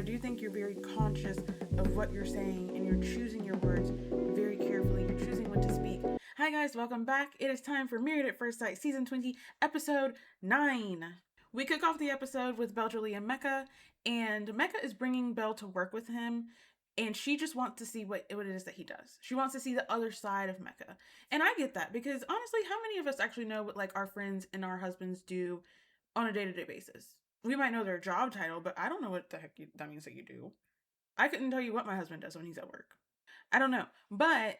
do think you're very conscious of what you're saying and you're choosing your words very carefully. You're choosing when to speak. Hi guys, welcome back. It is time for Married at First Sight Season 20, Episode 9. We kick off the episode with Belle, Jolie, and Mecca, and Mecca is bringing Belle to work with him, and she just wants to see what it is that he does. She wants to see the other side of Mecca. And I get that, because honestly, how many of us actually know what like our friends and our husbands do on a day-to-day basis? We might know their job title, but I don't know what the heck that means that you do. I couldn't tell you what my husband does when he's at work. I don't know. But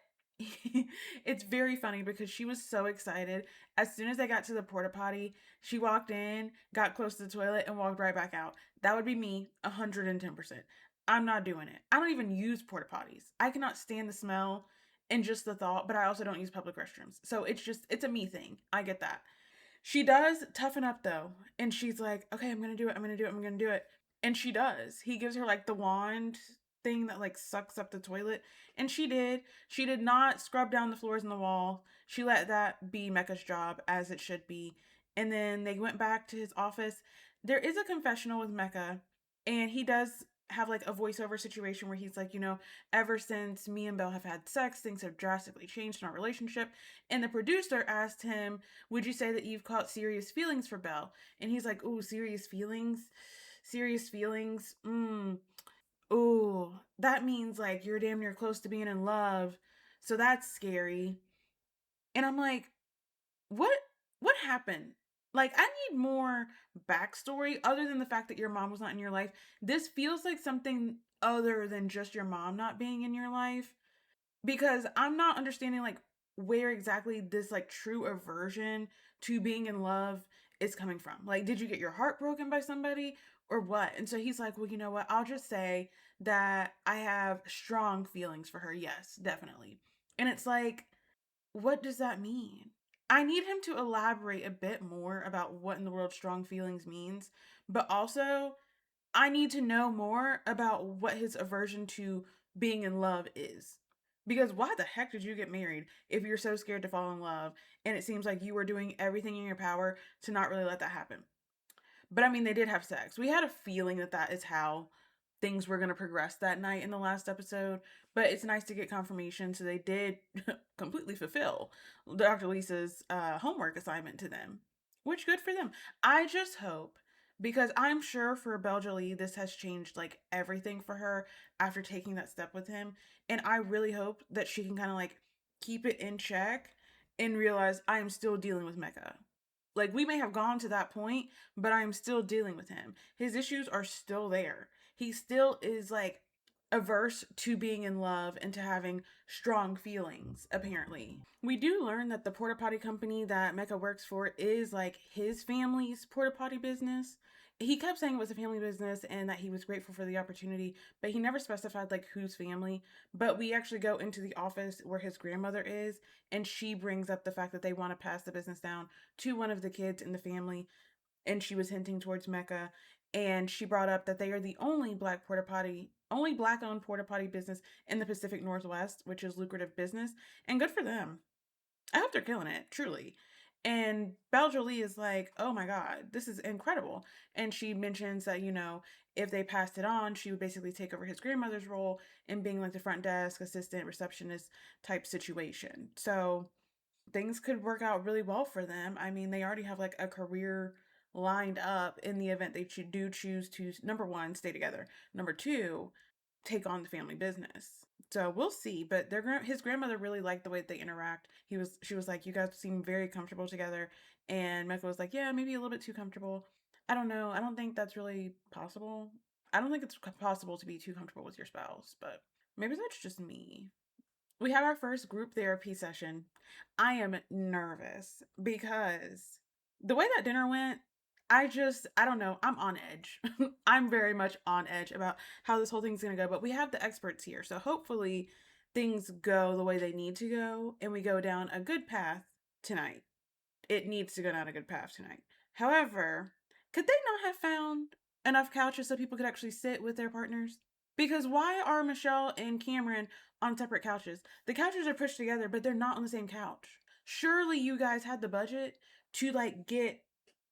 it's very funny because she was so excited. As soon as they got to the porta potty, she walked in, got close to the toilet, and walked right back out. That would be me 110%. I'm not doing it. I don't even use porta potties. I cannot stand the smell and just the thought, but I also don't use public restrooms. So it's a me thing. I get that. She does toughen up though, and she's like, okay, I'm gonna do it, I'm gonna do it, I'm gonna do it. And she does. He gives her like the wand thing that like sucks up the toilet. And she did. She did not scrub down the floors and the wall. She let that be Mecca's job, as it should be. And then they went back to his office. There is a confessional with Mecca, and he does have like a voiceover situation where he's like, ever since me and Belle have had sex, things have drastically changed in our relationship. And the producer asked him, would you say that you've caught serious feelings for Belle? And he's like, ooh, serious feelings? Serious feelings? Ooh, that means like you're damn near close to being in love. So that's scary. And I'm like, what what happened? Like, I need more backstory other than the fact that your mom was not in your life. This feels like something other than just your mom not being in your life, because I'm not understanding like where exactly this like true aversion to being in love is coming from. Like, did you get your heart broken by somebody or what? And so he's like, well, you know what? I'll just say that I have strong feelings for her. Yes, definitely. And it's like, what does that mean? I need him to elaborate a bit more about what in the world strong feelings means, but also I need to know more about what his aversion to being in love is. Because why the heck did you get married if you're so scared to fall in love and it seems like you were doing everything in your power to not really let that happen? But I mean, they did have sex. We had a feeling that that is how things were going to progress that night in the last episode, but it's nice to get confirmation. So they did completely fulfill Dr. Lisa's homework assignment to them, which good for them. I just hope, because I'm sure for Belle Jolie, this has changed like everything for her after taking that step with him. And I really hope that she can kind of like keep it in check and realize I am still dealing with Mecca. Like, we may have gone to that point, but I am still dealing with him. His issues are still there. He still is like averse to being in love and to having strong feelings, apparently. We do learn that the porta potty company that Mecca works for is like his family's porta potty business. He kept saying it was a family business and that he was grateful for the opportunity, but he never specified like whose family. But we actually go into the office where his grandmother is, and she brings up the fact that they want to pass the business down to one of the kids in the family, and she was hinting towards Mecca, and she brought up that they are the only black owned porta potty business in the Pacific Northwest, which is lucrative business, and good for them. I hope they're killing it, truly. And Belle Jolie is like, oh my God, this is incredible. And she mentions that, if they passed it on, she would basically take over his grandmother's role in being like the front desk, assistant, receptionist type situation. So things could work out really well for them. I mean, they already have like a career lined up in the event they do choose to, number one, stay together. Number two, take on the family business. So we'll see. But his grandmother really liked the way that they interact. She was like, you guys seem very comfortable together. And Mecca was like, yeah, maybe a little bit too comfortable. I don't know. I don't think that's really possible. I don't think it's possible to be too comfortable with your spouse, but maybe that's just me. We have our first group therapy session. I am nervous because the way that dinner went, I don't know, I'm on edge. I'm very much on edge about how this whole thing's gonna go, but we have the experts here. So hopefully things go the way they need to go and we go down a good path tonight. It needs to go down a good path tonight. However, could they not have found enough couches so people could actually sit with their partners? Because why are Michelle and Cameron on separate couches? The couches are pushed together, but they're not on the same couch. Surely you guys had the budget to like get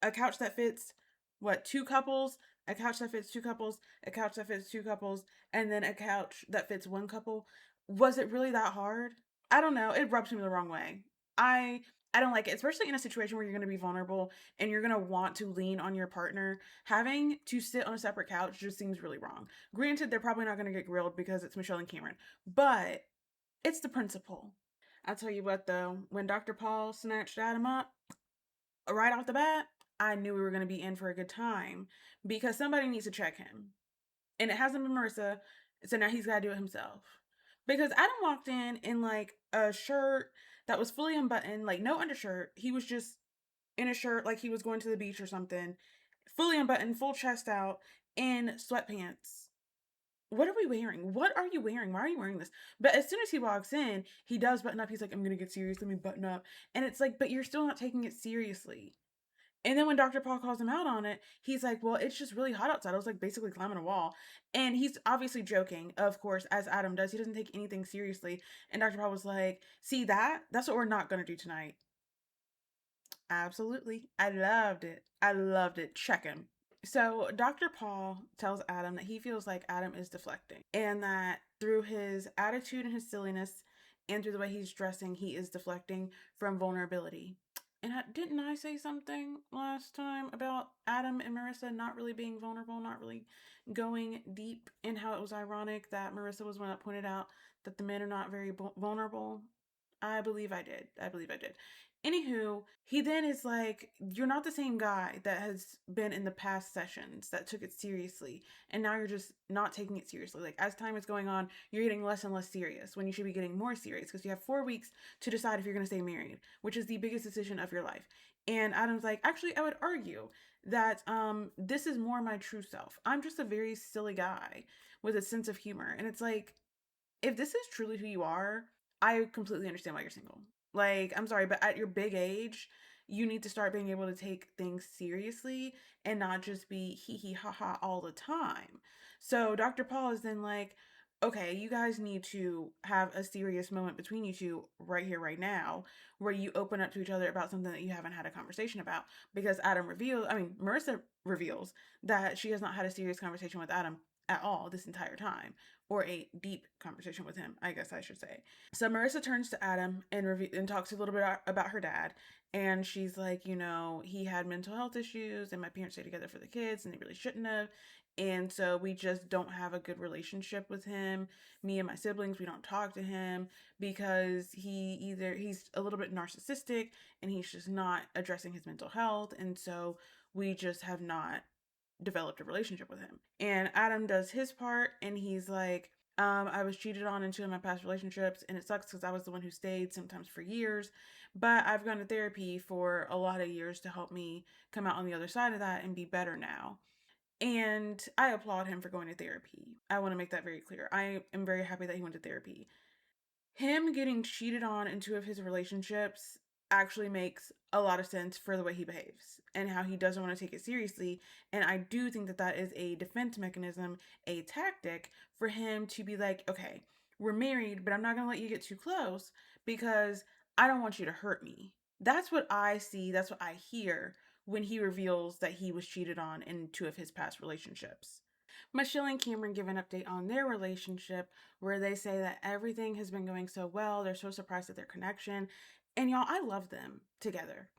a couch that fits, what, two couples a couch that fits two couples, a couch that fits two couples, and then a couch that fits one couple. Was it really that hard? I don't know. It rubs me the wrong way. I I don't like it, especially in a situation where you're going to be vulnerable and you're going to want to lean on your partner. Having to sit on a separate couch just seems really wrong. Granted, they're probably not going to get grilled because it's Michelle and Cameron, but it's the principle. I'll tell you what though, when Dr. Paul snatched Adam up, right off the bat, I knew we were going to be in for a good time because somebody needs to check him. And it hasn't been Marissa, so now he's got to do it himself. Because Adam walked in like a shirt that was fully unbuttoned, like no undershirt. He was just in a shirt like he was going to the beach or something, fully unbuttoned, full chest out, in sweatpants. What are we wearing? What are you wearing? Why are you wearing this? But as soon as he walks in, he does button up. He's like, I'm gonna get serious. Let me button up. And it's like, but you're still not taking it seriously. And then when Dr. Paul calls him out on it, he's like, well, it's just really hot outside. I was like basically climbing a wall. And he's obviously joking, of course, as Adam does. He doesn't take anything seriously. And Dr. Paul was like, see that? That's what we're not going to do tonight. Absolutely. I loved it. I loved it. Check him. So Dr. Paul tells Adam that he feels like Adam is deflecting and that through his attitude and his silliness and through the way he's dressing, he is deflecting from vulnerability. And didn't I say something last time about Adam and Marissa not really being vulnerable, not really going deep, and how it was ironic that Marissa was one that pointed out that the men are not very vulnerable? I believe I did. I believe I did. Anywho, he then is like, you're not the same guy that has been in the past sessions that took it seriously. And now you're just not taking it seriously. Like, as time is going on, you're getting less and less serious when you should be getting more serious because you have 4 weeks to decide if you're going to stay married, which is the biggest decision of your life. And Adam's like, actually, I would argue that this is more my true self. I'm just a very silly guy with a sense of humor. And it's like, if this is truly who you are, I completely understand why you're single. Like, I'm sorry, but at your big age, you need to start being able to take things seriously and not just be hee hee ha ha all the time. So Dr. Paul is then like, okay, you guys need to have a serious moment between you two right here, right now, where you open up to each other about something that you haven't had a conversation about. Because Marissa reveals that she has not had a serious conversation with Adam at all this entire time, or a deep conversation with him, I guess I should say. So Marissa turns to Adam and talks a little bit about her dad. And she's like, he had mental health issues and my parents stayed together for the kids and they really shouldn't have. And so we just don't have a good relationship with him. Me and my siblings, we don't talk to him because he's a little bit narcissistic and he's just not addressing his mental health. And so we just have not developed a relationship with him. And Adam does his part and he's like, I was cheated on in 2 of my past relationships, and it sucks because I was the one who stayed sometimes for years. But I've gone to therapy for a lot of years to help me come out on the other side of that and be better now. And I applaud him for going to therapy. I want to make that very clear. I am very happy that he went to therapy. Him getting cheated on in 2 of his relationships actually makes a lot of sense for the way he behaves and how he doesn't want to take it seriously. And I do think that that is a defense mechanism, a tactic for him to be like, okay, we're married, but I'm not going to let you get too close because I don't want you to hurt me. That's what I see. That's what I hear when he reveals that he was cheated on in 2 of his past relationships. Michelle and Cameron give an update on their relationship where they say that everything has been going so well. They're so surprised at their connection. And y'all, I love them together.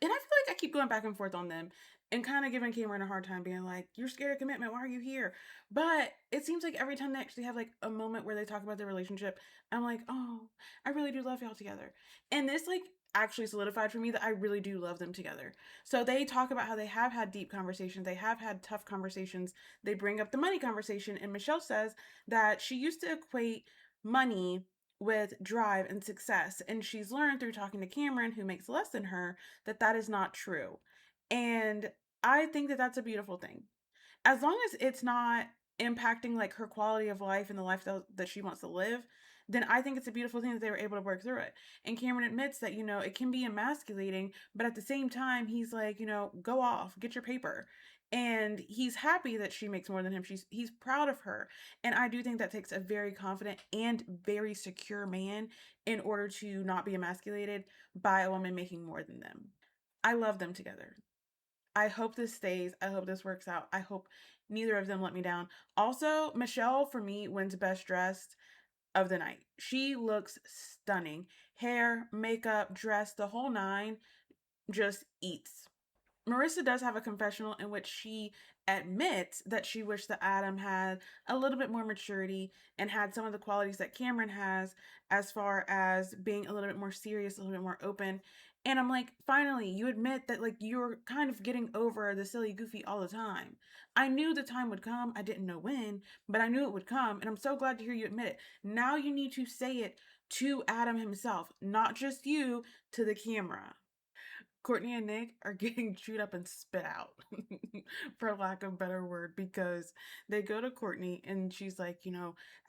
And I feel like I keep going back and forth on them and kind of giving Cameron a hard time, being like, you're scared of commitment. Why are you here? But it seems like every time they actually have like a moment where they talk about their relationship, I'm like, oh, I really do love y'all together. And this like actually solidified for me that I really do love them together. So they talk about how they have had deep conversations, they have had tough conversations. They bring up the money conversation, and Michelle says that she used to equate money with drive and success. And she's learned through talking to Cameron, who makes less than her, that that is not true. And I think that that's a beautiful thing. As long as it's not impacting like her quality of life and the life that she wants to live, then I think it's a beautiful thing that they were able to work through it. And Cameron admits that, it can be emasculating, but at the same time, he's like, go off, get your paper. And he's happy that she makes more than him. He's proud of her. And I do think that takes a very confident and very secure man in order to not be emasculated by a woman making more than them. I love them together. I hope this stays. I hope this works out. I hope neither of them let me down. Also, Michelle, for me, wins best dressed of the night. She looks stunning. Hair, makeup, dress, the whole nine just eats. Marissa does have a confessional in which she admits that she wished that Adam had a little bit more maturity and had some of the qualities that Cameron has, as far as being a little bit more serious, a little bit more open. And I'm like, finally, you admit that like you're kind of getting over the silly goofy all the time. I knew the time would come. I didn't know when, but I knew it would come. And I'm so glad to hear you admit it. Now you need to say it to Adam himself, not just you, to the camera. Courtney and Nick are getting chewed up and spit out, for lack of a better word, because they go to Courtney and she's like,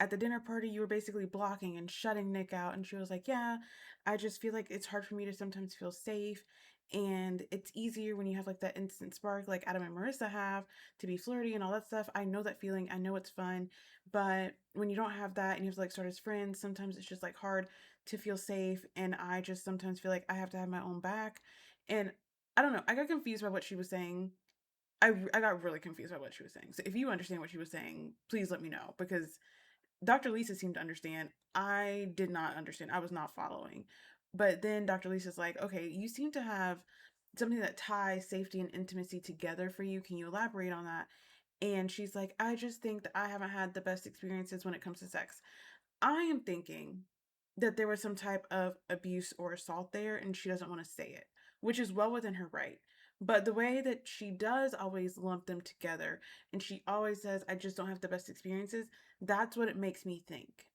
at the dinner party, you were basically blocking and shutting Nick out. And she was like, yeah, I just feel like it's hard for me to sometimes feel safe. And it's easier when you have like that instant spark, like Adam and Marissa have, to be flirty and all that stuff. I know that feeling. I know it's fun. But when you don't have that and you have to like start as friends, sometimes it's just like hard to feel safe. And I just sometimes feel like I have to have my own back. And I don't know, I got confused by what she was saying. I got really confused by what she was saying. So if you understand what she was saying, please let me know, because Dr. Lisa seemed to understand. I did not understand. I was not following. But then Dr. Lisa's like, okay, you seem to have something that ties safety and intimacy together for you. Can you elaborate on that? And she's like, I just think that I haven't had the best experiences when it comes to sex. I am thinking that there was some type of abuse or assault there and she doesn't want to say it, which is well within her right. But the way that she does always lump them together and she always says, I just don't have the best experiences, that's what it makes me think.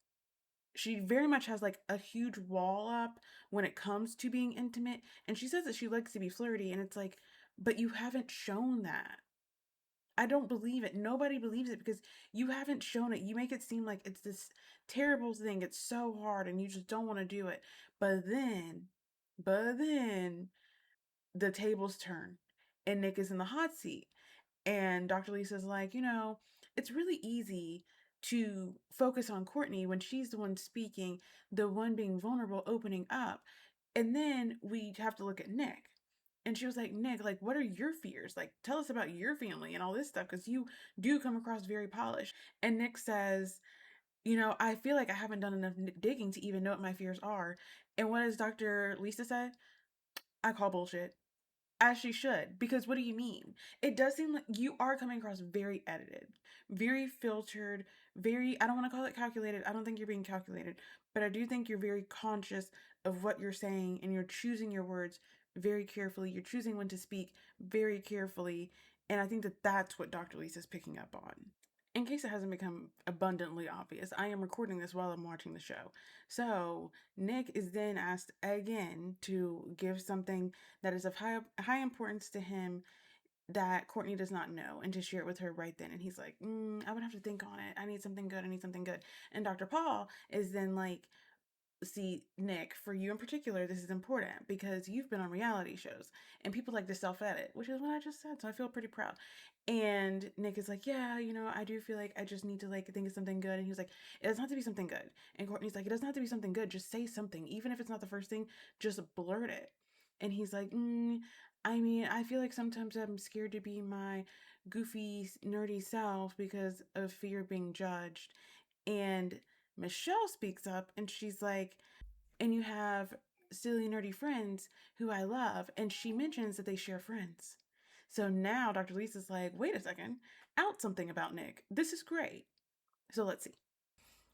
She very much has like a huge wall up when it comes to being intimate. And she says that she likes to be flirty. And it's like, but you haven't shown that. I don't believe it. Nobody believes it because you haven't shown it. You make it seem like it's this terrible thing. It's so hard and you just don't want to do it. But then the tables turn and Nick is in the hot seat. And Dr. Lisa's like, it's really easy to focus on Courtney when she's the one speaking, the one being vulnerable, opening up. And then we have to look at Nick. And she was like, Nick, like, what are your fears? Like, tell us about your family and all this stuff, because you do come across very polished. And Nick says, I feel like I haven't done enough digging to even know what my fears are. And what does Dr. Lisa say? I call bullshit. As she should, because what do you mean? It does seem like you are coming across very edited, very filtered, I don't want to call it calculated. I don't think you're being calculated, but I do think you're very conscious of what you're saying and you're choosing your words very carefully. You're choosing when to speak very carefully. And I think that that's what Dr. Lisa's picking up on. In case it hasn't become abundantly obvious, I am recording this while I'm watching the show. So, Nick is then asked again to give something that is of high importance to him that Courtney does not know and to share it with her right then. And he's like, I would have to think on it. I need something good. I need something good. And Dr. Paul is then like, see, Nick, for you in particular, this is important because you've been on reality shows and people like to self edit, which is what I just said. So I feel pretty proud. And Nick is like, yeah, I do feel like I just need to like think of something good. And he was like, it doesn't have to be something good. And Courtney's like, it doesn't have to be something good. Just say something. Even if it's not the first thing, just blurt it. And he's like, I mean, I feel like sometimes I'm scared to be my goofy, nerdy self because of fear of being judged. And Michelle speaks up and she's like, and you have silly, nerdy friends who I love. And she mentions that they share friends. So now Dr. Lisa's like, wait a second, out something about Nick. This is great. So let's see.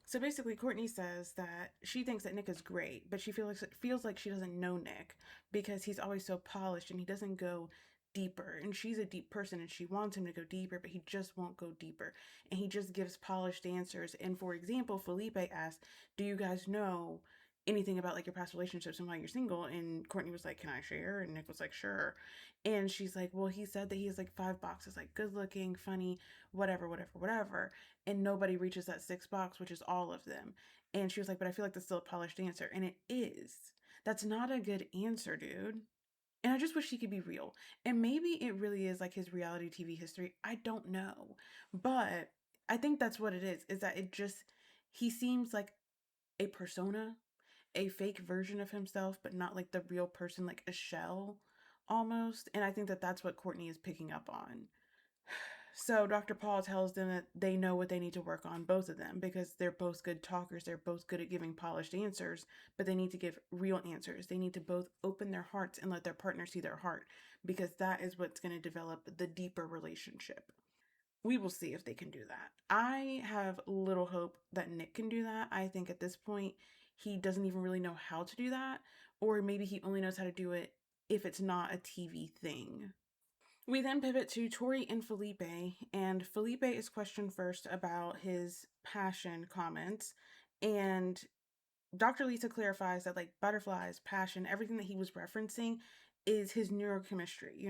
So basically, Courtney says that she thinks that Nick is great, but she feels like she doesn't know Nick because he's always so polished and he doesn't go deeper. And she's a deep person and she wants him to go deeper, but he just won't go deeper. And he just gives polished answers. And for example, Felipe asked, do you guys know anything about like your past relationships and why you're single? And Courtney was like, can I share? And Nick was like, sure. And she's like, well, he said that he has like 5 boxes, like good looking, funny, whatever, whatever, whatever. And nobody reaches that 6 box, which is all of them. And she was like, but I feel like that's still a polished answer. And it is. That's not a good answer, dude. And I just wish he could be real. And maybe it really is like his reality TV history. I don't know. But I think that's what it is that he seems like a persona, a fake version of himself, but not like the real person, like a shell almost. And I think that that's what Courtney is picking up on. So Dr. Paul tells them that they know what they need to work on, both of them, because they're both good talkers. They're both good at giving polished answers, but they need to give real answers. They need to both open their hearts and let their partner see their heart, because that is what's going to develop the deeper relationship. We will see if they can do that. I have little hope that Nick can do that. I think at this point, he doesn't even really know how to do that, or maybe he only knows how to do it if it's not a TV thing. We then pivot to Tori and Felipe, and Felipe is questioned first about his passion comments, and Dr. Lisa clarifies that like butterflies, passion, everything that he was referencing is his neurochemistry,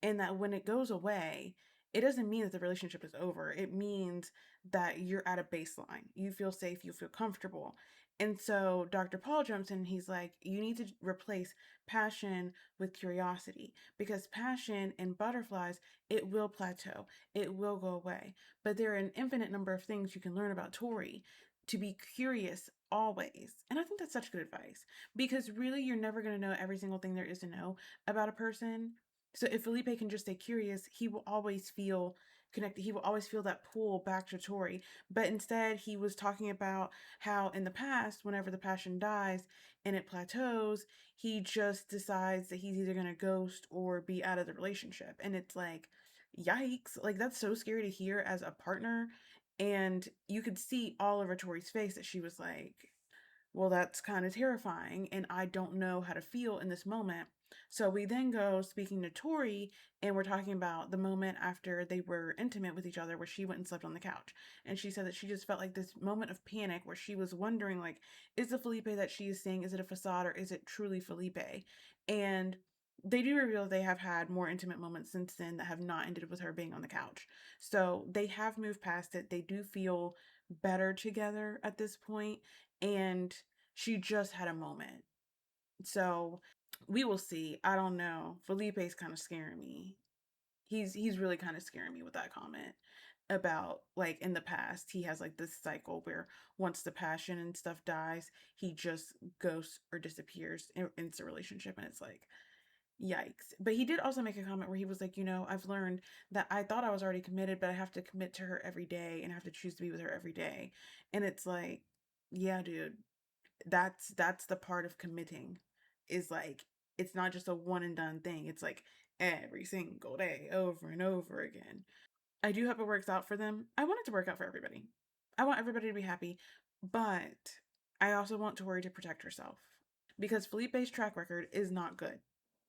and that when it goes away, it doesn't mean that the relationship is over. It means that you're at a baseline. You feel safe, you feel comfortable. And so Dr. Paul jumps in and he's like, you need to replace passion with curiosity, because passion and butterflies, it will plateau, it will go away. But there are an infinite number of things you can learn about Tori, to be curious always. And I think that's such good advice, because really you're never going to know every single thing there is to know about a person. So if Felipe can just stay curious, he will always feel connected. He will always feel that pull back to Tori. But instead, he was talking about how in the past, whenever the passion dies and it plateaus, he just decides that he's either going to ghost or be out of the relationship. And it's like, yikes. Like, that's so scary to hear as a partner. And you could see all over Tori's face that she was like, well, that's kind of terrifying, and I don't know how to feel in this moment. So we then go speaking to Tori, and we're talking about the moment after they were intimate with each other, where she went and slept on the couch. And she said that she just felt like this moment of panic where she was wondering, like, is the Felipe that she is seeing, is it a facade or is it truly Felipe? And they do reveal they have had more intimate moments since then that have not ended with her being on the couch. So they have moved past it. They do feel better together at this point, and she just had a moment. So we will see. I don't know. Felipe's kind of scaring me. He's really kind of scaring me with that comment about, like, in the past he has like this cycle where once the passion and stuff dies, he just ghosts or disappears into a relationship, and it's like, yikes. But he did also make a comment where he was like, I've learned that I thought I was already committed, but I have to commit to her every day and I have to choose to be with her every day. And it's like, yeah, dude, that's the part of committing, is like, it's not just a one and done thing. It's like every single day over and over again. I do hope it works out for them. I want it to work out for everybody. I want everybody to be happy, but I also want Tori to protect herself, because Felipe's track record is not good.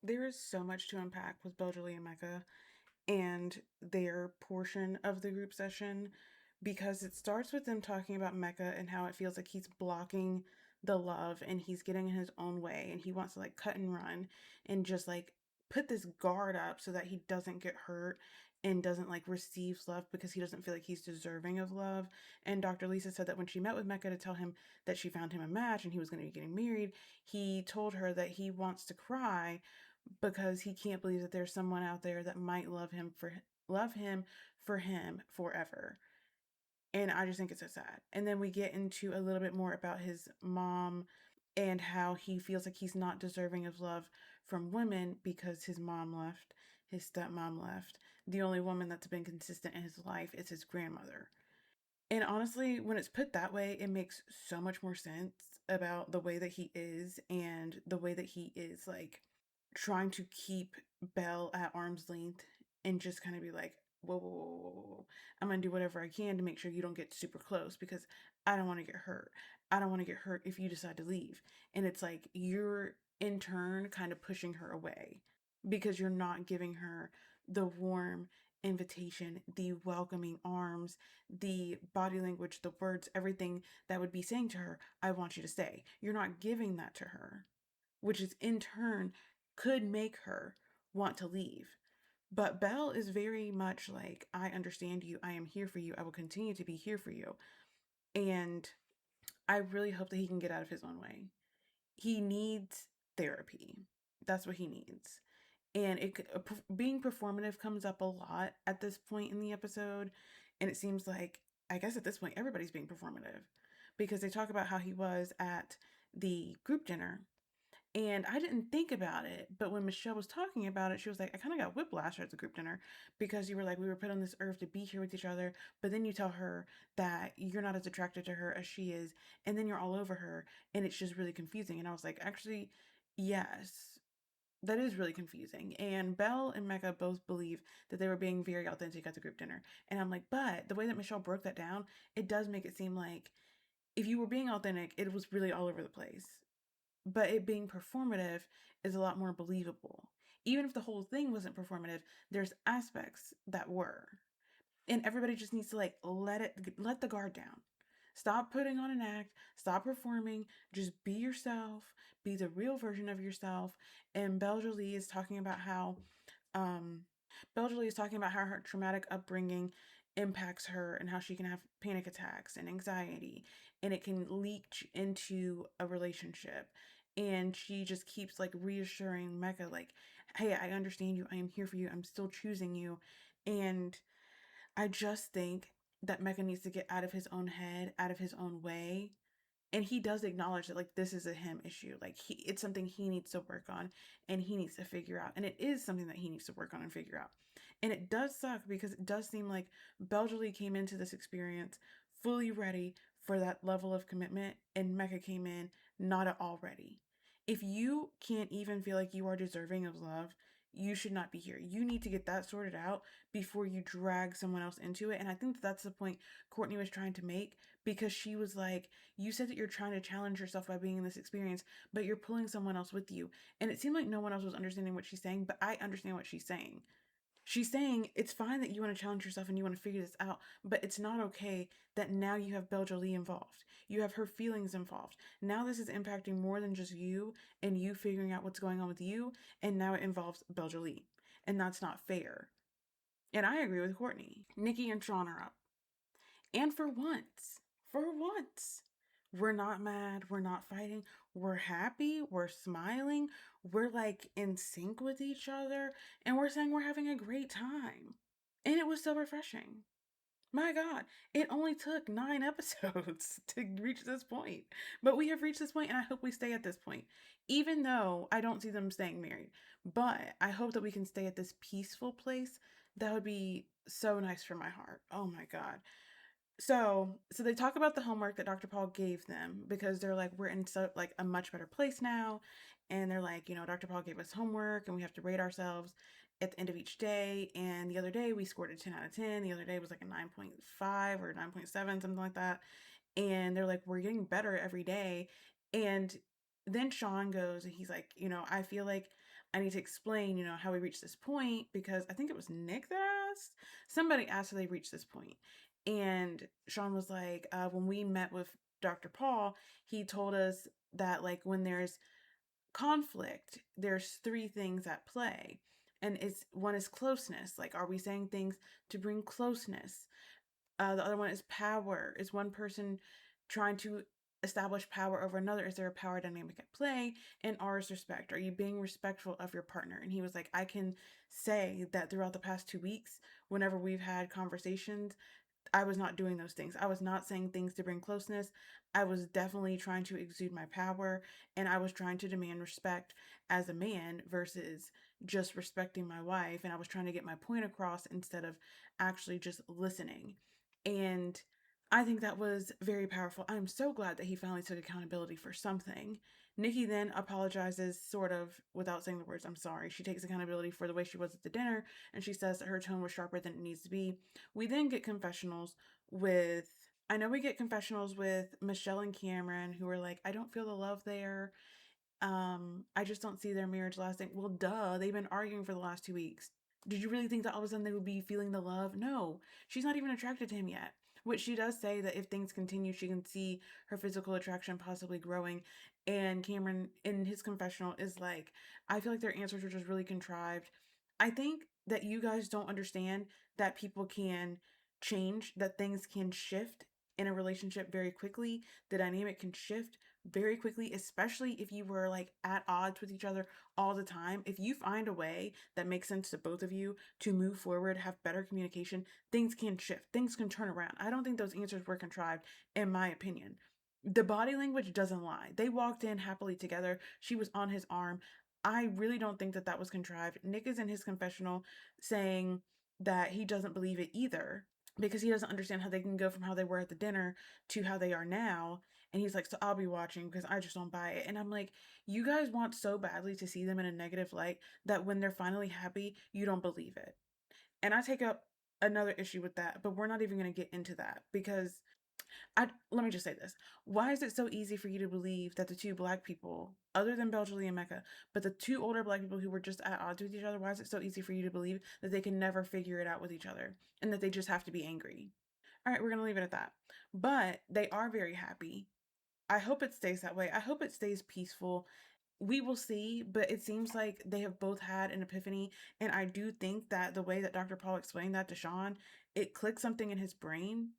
There is so much to unpack with Beaujolais and Mecca and their portion of the group session, because it starts with them talking about Mecca and how it feels like he's blocking the love and he's getting in his own way and he wants to like cut and run and just like put this guard up so that he doesn't get hurt and doesn't like receive love, because he doesn't feel like he's deserving of love. And Dr. Lisa said that when she met with Mecca to tell him that she found him a match and he was going to be getting married, he told her that he wants to cry because he can't believe that there's someone out there that might love him for him forever. And I just think it's so sad. And then we get into a little bit more about his mom and how he feels like he's not deserving of love from women because his mom left, his stepmom left. The only woman that's been consistent in his life is his grandmother. And honestly, when it's put that way, it makes so much more sense about the way that he is and the way that he is like trying to keep Belle at arm's length and just kind of be like, whoa, whoa, whoa, whoa, whoa. I'm going to do whatever I can to make sure you don't get super close, because I don't want to get hurt. I don't want to get hurt if you decide to leave. And it's like you're in turn kind of pushing her away because you're not giving her the warm invitation, the welcoming arms, the body language, the words, everything that would be saying to her, I want you to stay. You're not giving that to her, which is in turn could make her want to leave. But Belle is very much like, I understand you. I am here for you. I will continue to be here for you. And I really hope that he can get out of his own way. He needs therapy. That's what he needs. And being performative comes up a lot at this point in the episode. And it seems like, I guess at this point, everybody's being performative, because they talk about how he was at the group dinner And I didn't think about it, but when Michelle was talking about it, she was like, I kind of got whiplash at the group dinner because you were like, we were put on this earth to be here with each other, but then you tell her that you're not as attracted to her as she is, and then you're all over her, and it's just really confusing. And I was like, actually, yes, that is really confusing. And Belle and Mecca both believe that they were being very authentic at the group dinner. And I'm like, but the way that Michelle broke that down, it does make it seem like if you were being authentic, it was really all over the place. But it being performative is a lot more believable. Even if the whole thing wasn't performative, there's aspects that were. And everybody just needs to like let the guard down. Stop putting on an act, stop performing, just be yourself, be the real version of yourself. And Belle Jolie is talking about how um Belle Jolie is talking about how her traumatic upbringing impacts her and how she can have panic attacks and anxiety and it can leak into a relationship. And she just keeps like reassuring Mecca, like, hey, I understand you. I am here for you. I'm still choosing you. And I just think that Mecca needs to get out of his own head, out of his own way, and he does acknowledge that like this is a him issue, like it's something he needs to work on and he needs to figure out, and it is something that he needs to work on and figure out. And it does suck because it does seem like Belgely came into this experience fully ready for that level of commitment and Mecca came in not at all ready. If you can't even feel like you are deserving of love, you should not be here. You need to get that sorted out before you drag someone else into it. And I think that's the point Courtney was trying to make, because she was like, you said that you're trying to challenge yourself by being in this experience, but you're pulling someone else with you. And it seemed like no one else was understanding what she's saying, but I understand what she's saying. She's saying it's fine that you want to challenge yourself and you want to figure this out, but it's not okay that now you have Beljolie involved. You have her feelings involved. Now this is impacting more than just you and you figuring out what's going on with you, and now it involves Beljolie. And that's not fair. And I agree with Courtney. Nikki and Sean are up. And for once, we're not mad, we're not fighting, we're happy, we're smiling, we're like in sync with each other, and we're saying we're having a great time. And it was so refreshing. My God, it only took 9 episodes to reach this point. But we have reached this point, and I hope we stay at this point. Even though I don't see them staying married. But I hope that we can stay at this peaceful place. That would be so nice for my heart. Oh my God. So they talk about the homework that Dr. Paul gave them, because they're like, we're in so like a much better place now. And they're like, Dr. Paul gave us homework and we have to rate ourselves at the end of each day. And the other day we scored a 10 out of 10. The other day was like a 9.5 or 9.7, something like that. And they're like, we're getting better every day. And then Sean goes and he's like, I feel like I need to explain, how we reached this point, because I think it was Nick that asked. Somebody asked how they reached this point. And Sean was like, when we met with Dr. Paul, he told us that like when there's conflict, there's three things at play. And it's one is closeness. Like, are we saying things to bring closeness? The other one is power. Is one person trying to establish power over another? Is there a power dynamic at play? And R is respect. Are you being respectful of your partner? And he was like, I can say that throughout the past 2 weeks, whenever we've had conversations, I was not doing those things. I was not saying things to bring closeness. I was definitely trying to exude my power, and I was trying to demand respect as a man versus just respecting my wife. And I was trying to get my point across instead of actually just listening. And I think that was very powerful. I'm so glad that he finally took accountability for something. Nikki then apologizes, sort of, without saying the words, I'm sorry. She takes accountability for the way she was at the dinner, and she says that her tone was sharper than it needs to be. We then get confessionals with, I know we get confessionals with Michelle and Cameron, who are like, I don't feel the love there. I just don't see their marriage lasting. Well, duh, they've been arguing for the last 2 weeks. Did you really think that all of a sudden they would be feeling the love? No, she's not even attracted to him yet. Which she does say that if things continue, she can see her physical attraction possibly growing. And Cameron, in his confessional, is like, I feel like their answers are just really contrived. I think that you guys don't understand that people can change, that things can shift in a relationship very quickly. The dynamic can shift very quickly, especially if you were like at odds with each other all the time. If you find a way that makes sense to both of you to move forward, have better communication, things can shift, things can turn around. I don't think those answers were contrived, in my opinion. The body language doesn't lie. They walked in happily together. She was on his arm. I really don't think that that was contrived. Nick is in his confessional saying that he doesn't believe it either because he doesn't understand how they can go from how they were at the dinner to how they are now. And he's like, so I'll be watching because I just don't buy it. And I'm like, you guys want so badly to see them in a negative light that when they're finally happy, you don't believe it. And I take up another issue with that, but we're not even going to get into that because let me just say this. Why is it so easy for you to believe that the two black people, other than Belgely and Mecca, but the two older black people who were just at odds with each other, why is it so easy for you to believe that they can never figure it out with each other and that they just have to be angry? All right, we're going to leave it at that. But they are very happy. I hope it stays that way. I hope it stays peaceful. We will see, but it seems like they have both had an epiphany. And I do think that the way that Dr. Paul explained that to Sean, it clicked something in his brain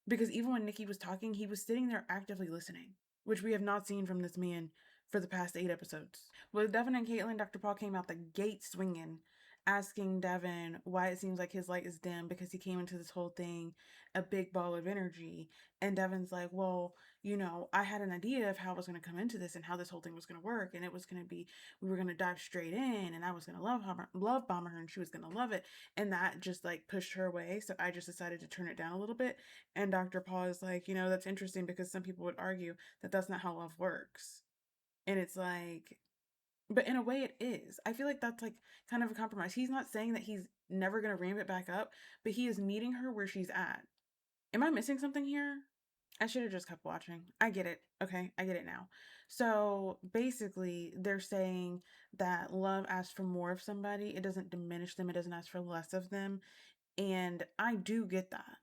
because even when Nikki was talking, he was sitting there actively listening, which we have not seen from this man for the past 8 episodes. With Devin and Caitlin, Dr. Paul came out the gate swinging, asking Devin why it seems like his light is dim because he came into this whole thing a big ball of energy. And Devin's like, well, I had an idea of how I was going to come into this and how this whole thing was going to work. And it was going to be, we were going to dive straight in and I was going to love bomb her and she was going to love it. And that just like pushed her away. So I just decided to turn it down a little bit. And Dr. Paul is like, that's interesting because some people would argue that that's not how love works. And it's like, but in a way it is. I feel like that's like kind of a compromise. He's not saying that he's never going to ramp it back up, but he is meeting her where she's at. Am I missing something here? I should have just kept watching. I get it. Okay, I get it now. So basically, they're saying that love asks for more of somebody. It doesn't diminish them, it doesn't ask for less of them. And I do get that.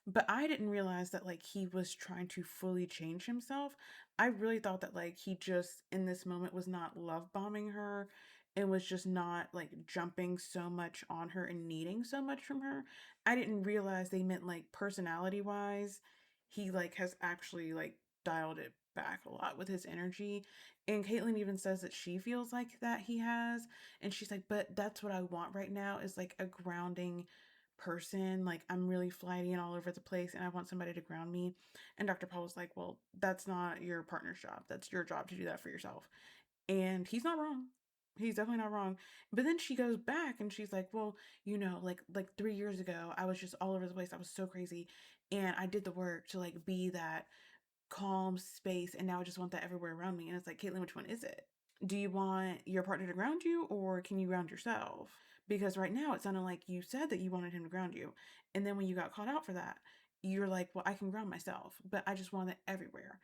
But I didn't realize that like he was trying to fully change himself. I really thought that like he just in this moment was not love bombing her and was just not like jumping so much on her and needing so much from her. I didn't realize they meant like personality wise, he like has actually like dialed it back a lot with his energy. And Caitlin even says that she feels like that he has. And she's like, but that's what I want right now is like a grounding person. Like I'm really flighty and all over the place and I want somebody to ground me. And Dr. Paul was like, well, that's not your partner's job. That's your job to do that for yourself. And he's not wrong. He's definitely not wrong. But then she goes back and she's like, well, like 3 years ago, I was just all over the place. I was so crazy. And I did the work to like be that calm space. And now I just want that everywhere around me. And it's like, Caitlin, which one is it? Do you want your partner to ground you or can you ground yourself? Because right now it sounded like you said that you wanted him to ground you. And then when you got caught out for that, you're like, well, I can ground myself, but I just want it everywhere.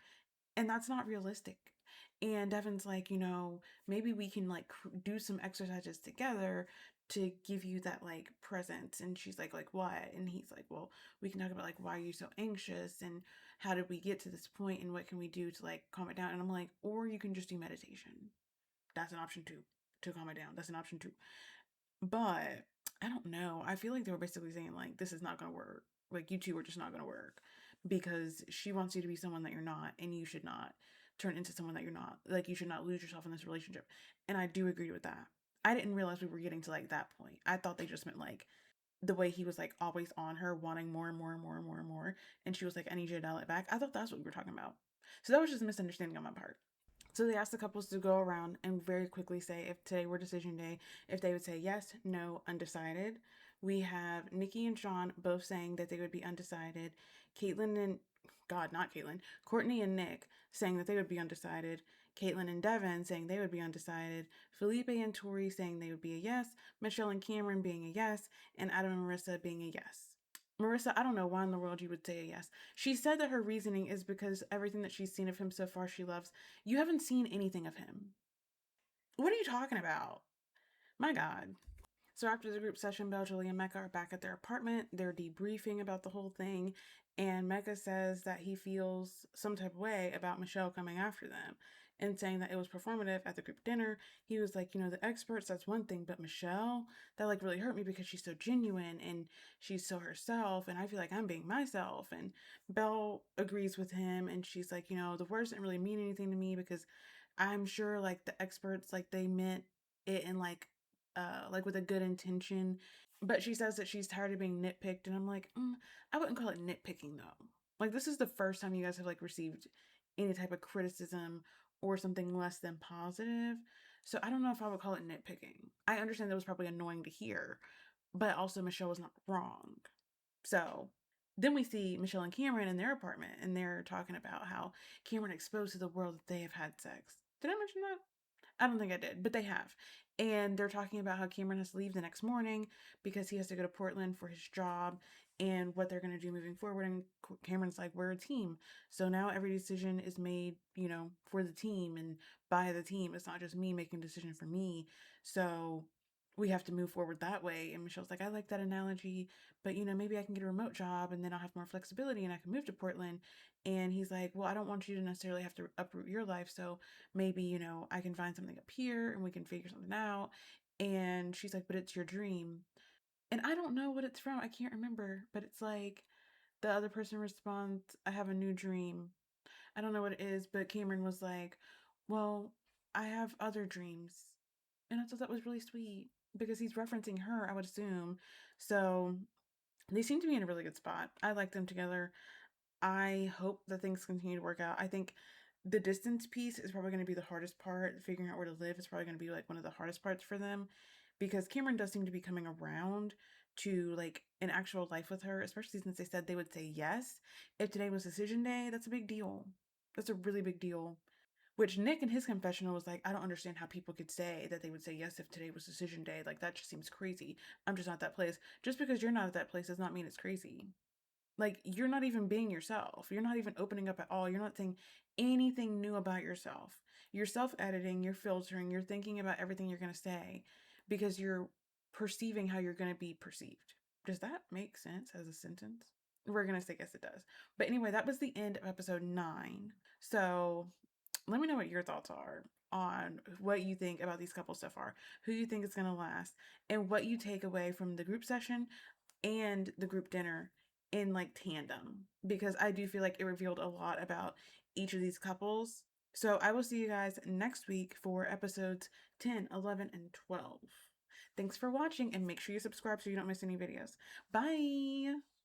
And that's not realistic. And Devin's like, maybe we can like do some exercises together to give you that like presence. And she's like what? And he's like, well, we can talk about like why are you so anxious and how did we get to this point and what can we do to like calm it down? And I'm like, or you can just do meditation. That's an option too. To calm it down. That's an option too. But I don't know. I feel like they were basically saying like this is not gonna work. Like you two are just not gonna work because she wants you to be someone that you're not, and you should not turn into someone that you're not. Like you should not lose yourself in this relationship. And I do agree with that. I didn't realize we were getting to like that point. I thought they just meant like the way he was like always on her, wanting more and more and more and more and more. And she was like, I need you to dial it back. I thought that's what we were talking about. So that was just a misunderstanding on my part. So they asked the couples to go around and very quickly say if today were decision day, if they would say yes, no, undecided. We have Nikki and Sean both saying that they would be undecided. Caitlin and God, not Caitlin, Courtney and Nick saying that they would be undecided. Caitlin and Devin saying they would be undecided. Felipe and Tori saying they would be a yes. Michelle and Cameron being a yes. And Adam and Marissa being a yes. Marissa, I don't know why in the world you would say a yes. She said that her reasoning is because everything that she's seen of him so far she loves. You haven't seen anything of him. What are you talking about? My God. So after the group session, Belle, Julie, and Mecca are back at their apartment. They're debriefing about the whole thing. And Mecca says that he feels some type of way about Michelle coming after them and saying that it was performative at the group dinner. He was like, the experts, that's one thing, but Michelle, that like really hurt me because she's so genuine and she's so herself. And I feel like I'm being myself. And Belle agrees with him. And she's like, the words didn't really mean anything to me because I'm sure like the experts, like they meant it in like with a good intention. But she says that she's tired of being nitpicked, and I'm like, I wouldn't call it nitpicking though. Like this is the first time you guys have like received any type of criticism or something less than positive. So I don't know if I would call it nitpicking. I understand that was probably annoying to hear, but also Michelle was not wrong. So then we see Michelle and Cameron in their apartment, and they're talking about how Cameron exposed to the world that they have had sex. Did I mention that? I don't think I did, but they have. And they're talking about how Cameron has to leave the next morning because he has to go to Portland for his job and what they're going to do moving forward. And Cameron's like, we're a team. So now every decision is made, for the team and by the team. It's not just me making a decision for me. So we have to move forward that way. And Michelle's like, I like that analogy, but maybe I can get a remote job and then I'll have more flexibility and I can move to Portland. And he's like, well, I don't want you to necessarily have to uproot your life. So maybe, I can find something up here and we can figure something out. And she's like, but it's your dream. And I don't know what it's from. I can't remember, but it's like the other person responds, I have a new dream. I don't know what it is, but Cameron was like, well, I have other dreams. And I thought that was really sweet because he's referencing her, I would assume. So they seem to be in a really good spot. I like them together. I hope that things continue to work out. I think the distance piece is probably going to be the hardest part. Figuring out where to live is probably going to be like one of the hardest parts for them because Cameron does seem to be coming around to like an actual life with her, especially since they said they would say yes if today was decision day. That's a big deal. That's a really big deal. Which Nick in his confessional was like, I don't understand how people could say that they would say yes if today was decision day. Like, that just seems crazy. I'm just not that place. Just because you're not at that place does not mean it's crazy. Like, you're not even being yourself. You're not even opening up at all. You're not saying anything new about yourself. You're self editing, you're filtering, you're thinking about everything you're going to say because you're perceiving how you're going to be perceived. Does that make sense as a sentence? We're going to say yes, it does. But anyway, that was the end of episode 9. So let me know what your thoughts are on what you think about these couples so far, who you think is going to last, and what you take away from the group session and the group dinner in like tandem, because I do feel like it revealed a lot about each of these couples. So I will see you guys next week for episodes 10, 11, and 12. Thanks for watching and make sure you subscribe so you don't miss any videos. Bye!